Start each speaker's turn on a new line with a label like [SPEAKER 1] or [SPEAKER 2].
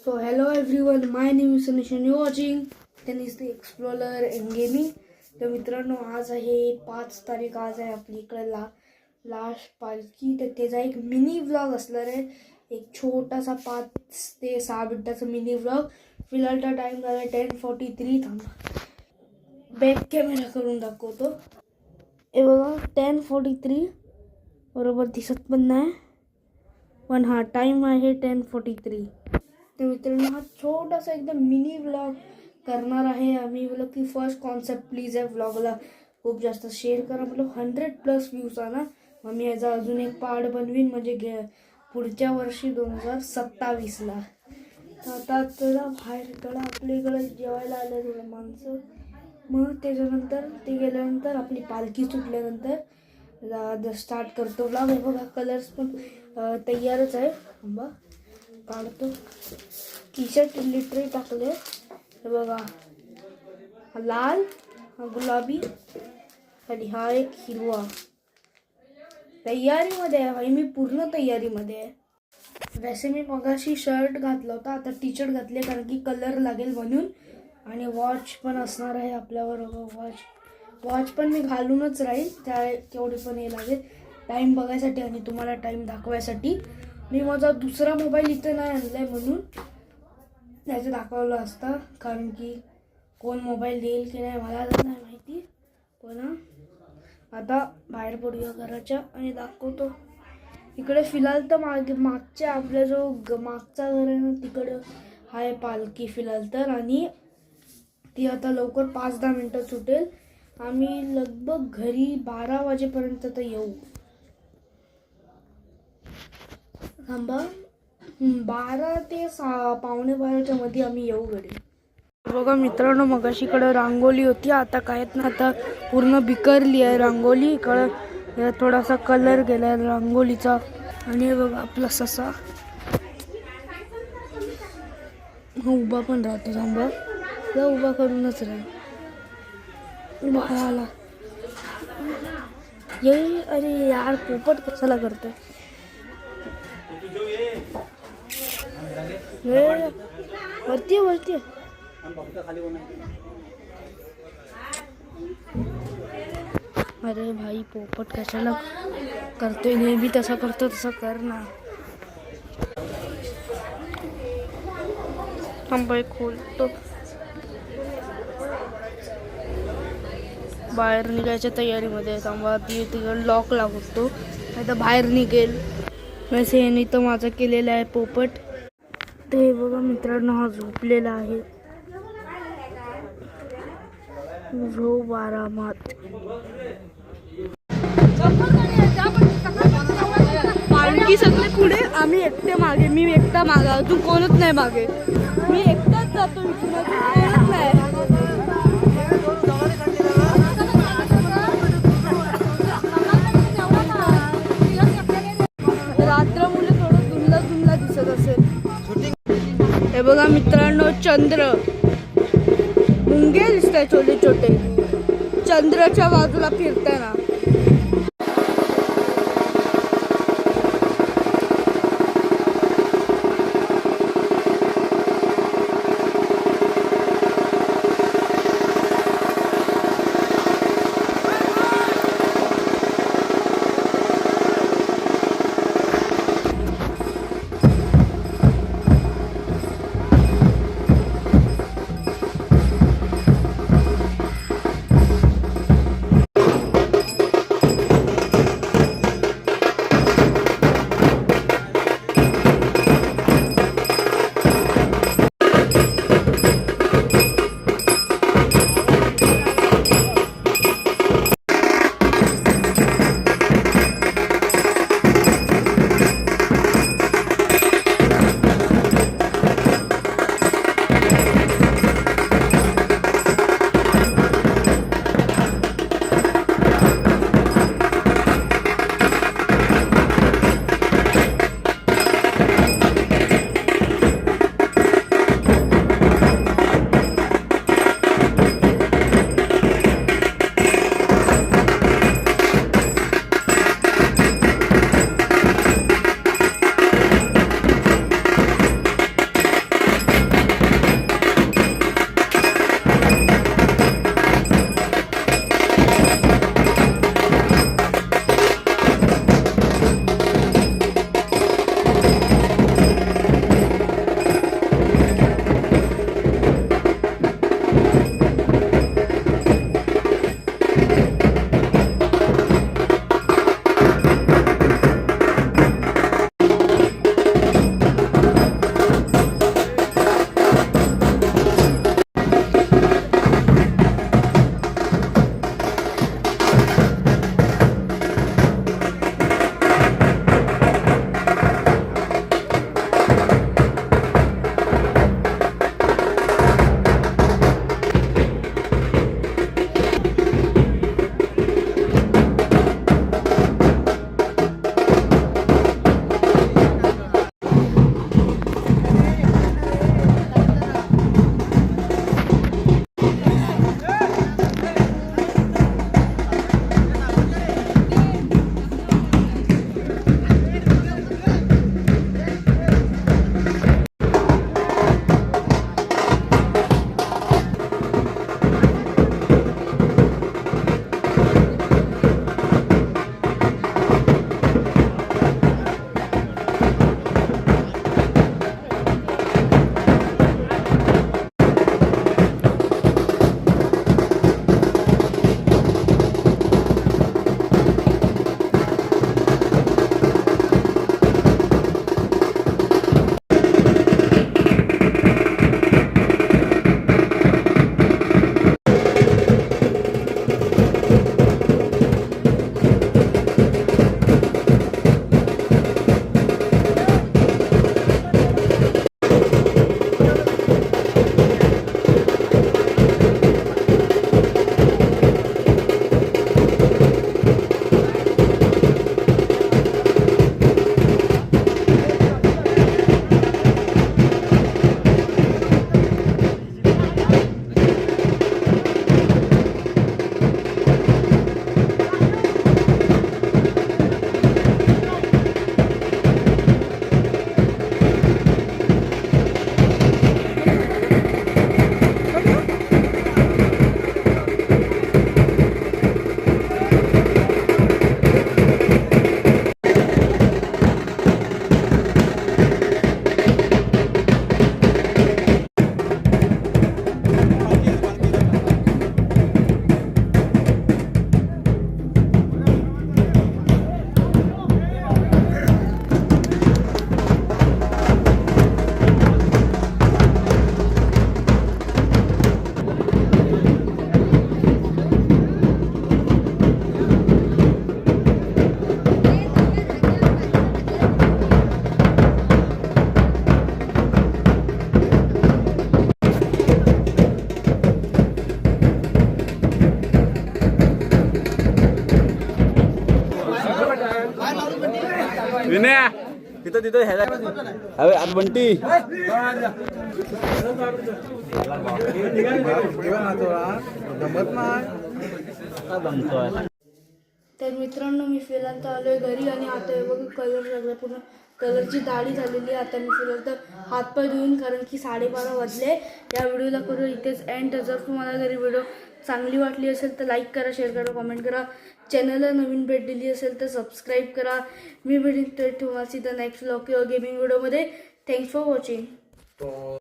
[SPEAKER 1] So hello everyone, my name is Anish and you're watching Tennis the Explorer and Gaming. तर मित्रांनो आज आहे 5 तारीख. आज आहे आपली इकडे लास्ट पालखी. तर त्याचा एक मिनी व्लॉग असणार आहे, एक छोटासा 5 ते 6 मिनिटाचा मिनी व्लॉग. फिलहालचा टाइम झाला 10:43. थांबा बॅक कॅमेरा करून दाखवतो. हे बघा 10:43 बरोबर दिसत पण नाही, पण हा टाइम आहे 10:43. तर मित्रांनो हा छोटासा एकदम मिनी व्लॉग करणार आहे आम्ही. बोला की फर्स्ट कॉन्सेप्ट प्लीज आहे व्लॉगला खूप जास्त शेअर करा. मतलब 100+ व्ह्यूज आणा. मग मी याचा अजून एक पार्ट बनवीन, म्हणजे पुढच्या वर्षी 2027ला. आता त्याला बाहेरकडं आपल्याकडे जेवायला आलं थोडं माणसं. मग त्याच्यानंतर ते गेल्यानंतर आपली पालखी सुटल्यानंतर स्टार्ट करतो व्लॉग. हे बघा कलर्स पण तयारच आहे. आंबा काढतो. टी शर्ट लिटरी टाकले. हे बघा हा लाल, हा गुलाबी आणि हा एक हिरवा. तयारीमध्ये आहे भाई, मी पूर्ण तयारीमध्ये आहे. वैसे मी मगाशी शर्ट घातला होता, आता टी शर्ट घातले कारण की कलर लागेल म्हणून. आणि वॉच पण असणार आहे आपल्याबरोबर. वॉच पण मी घालूनच राहील, त्या केवढे पण हे लागेल टाईम बघायसाठी आणि तुम्हाला टाईम दाखवायसाठी. मी माझा दुसरा मोबाईल इथे नाही आणला आहे म्हणून त्याचं दाखवलं असतं, कारण की कोण मोबाईल देईल की नाही मला तर नाही माहिती. पण आता बाहेर पडूया घराच्या आणि दाखवतो. इकडे फिलहाल तर मागच्या आपल्या जो मागचा घर आहे ना तिकडं आहे पालखी फिलहाल तर. आणि ती आता लवकर 5-10 मिनटं सुटेल. आम्ही लगभग घरी 12 वाजेपर्यंत तर येऊ. थांबा 12 ते 11:45 मध्ये आम्ही येऊ घरी. बघा मित्रांनो मगाशीकडं रांगोली होती, आता काय ना आता पूर्ण बिकरली आहे रांगोली. इकडं थोडासा कलर गेला आहे रांगोलीचा. आणि बघा आपला ससा उभा पण राहतो. थांबा उभा करूनच राहील. आला ये. अरे यार पोपट कशाला करतोय. वरती अरे भाई पोपट कशाला करतोय. नेहमी तसा करतो तसं कर ना. थांबा खोलतो. बाहेर निघायच्या तयारीमध्ये. थांबा तिकडे लॉक लागतो नाही तर बाहेर निघेल. वैसे याने तर माझं केलेलं आहे पोपट. ते बघा मित्रांनो हा झोपलेला आहे. झोप आरामात. पालखी सगळे पुढे, आम्ही एकटे मागे. मी एकटा मागा, तू कोणच नाही मागे. मी एकटाच जातो इथून, कोणच नाही. रात्र मुले थोडं धुंदला दिसत असेल. हे बघा मित्रांनो चंद्र, मुंगे दिसताय छोटे छोटे चंद्राच्या बाजूला फिरताना.
[SPEAKER 2] इथं तिथं ह्याला अरे आज बंटी
[SPEAKER 1] तर मित्रांनो मी फिलहाल तर आलोय घरी आणि आता हे बघा कलर सगळं पूर्ण कलरची दाढी झालेली आहे. आता मी फिलहाल तर हातपाय धुईन कारण की 12:30 वाजले. या व्हिडिओला करू इथेच एंड. जर तुम्हाला जरी व्हिडिओ चांगली वाटली असेल तर लाईक करा, शेअर करा, कमेंट करा. चॅनलला नवीन भेट दिली असेल तर सबस्क्राईब करा. मी भेटेन तर तुम्हाला सीधा नेक्स्ट व्लॉग किंवा गेमिंग व्हिडिओमध्ये. Thanks for watching.